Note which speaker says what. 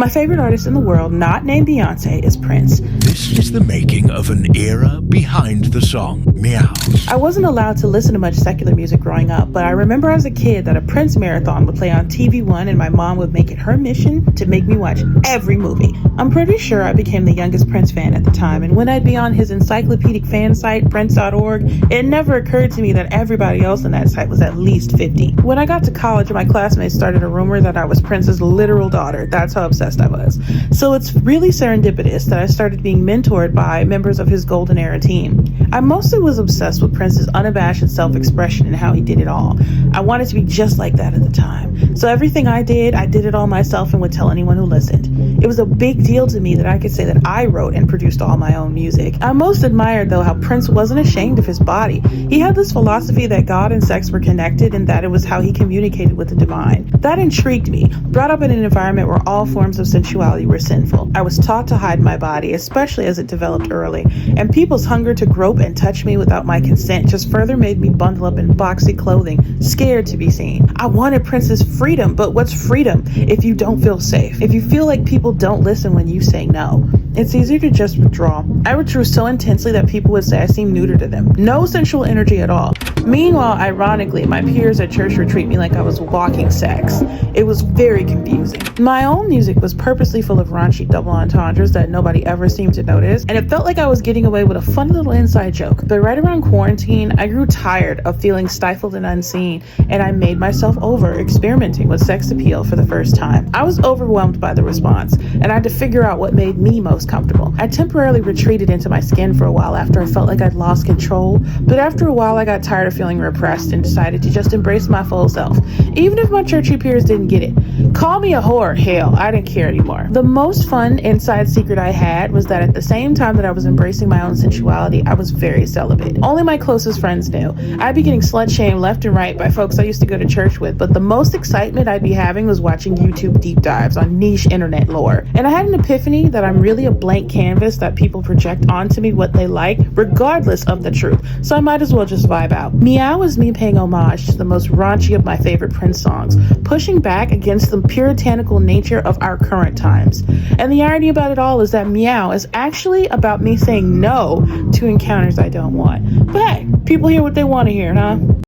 Speaker 1: My favorite artist in the world, not named Beyonce, is Prince.
Speaker 2: This is the making of an era behind the song Meow.
Speaker 1: I wasn't allowed to listen to much secular music growing up, but I remember as a kid that a Prince marathon would play on TV1 and my mom would make it her mission to make me watch every movie. I'm pretty sure I became the youngest Prince fan at the time, and when I'd be on his encyclopedic fan site, Prince.org, it never occurred to me that everybody else on that site was at least 50. When I got to college, my classmates started a rumor that I was Prince's literal daughter. That's how obsessed I was. So it's really serendipitous that I started being mentored by members of his golden era team. I mostly was obsessed with Prince's unabashed self-expression and how he did it all. I wanted to be just like that at the time. So everything I did it all myself and would tell anyone who listened. It was a big deal to me that I could say that I wrote and produced all my own music. I most admired, though, how Prince wasn't ashamed of his body. He had this philosophy that God and sex were connected and that it was how he communicated with the divine. That intrigued me. Brought up in an environment where all forms of sensuality were sinful, I was taught to hide my body, especially as it developed early, and people's hunger to grope and touch me without my consent just further made me bundle up in boxy clothing, scared to be seen. I wanted Prince's freedom, but what's freedom if you don't feel safe? If you feel like people don't listen when you say no? It's easier to just withdraw. I withdrew so intensely that people would say I seemed neuter to them. No sensual energy at all. Meanwhile, ironically, my peers at church would treat me like I was walking sex. It was very confusing. My own music was purposely full of raunchy double entendres that nobody ever seemed to notice, and it felt like I was getting away with a fun little inside joke. But right around quarantine, I grew tired of feeling stifled and unseen, and I made myself over experimenting with sex appeal for the first time. I was overwhelmed by the response, and I had to figure out what made me most comfortable. I temporarily retreated into my skin for a while after I felt like I'd lost control, but after a while I got tired of feeling repressed and decided to just embrace my full self, even if my churchy peers didn't get it. Call me a whore, hell, I didn't care anymore. The most fun inside secret I had was that at the same time that I was embracing my own sensuality, I was very celibate. Only my closest friends knew. I'd be getting slut-shamed left and right by folks I used to go to church with, but the most excitement I'd be having was watching YouTube deep dives on niche internet lore. And I had an epiphany that I'm really a blank canvas that people project onto me what they like, regardless of the truth. So I might as well just vibe out. Meow is me paying homage to the most raunchy of my favorite Prince songs, pushing back against the puritanical nature of our current times. And the irony about it all is that Meow is actually about me saying no to encounters I don't want. But hey, people hear what they want to hear, huh?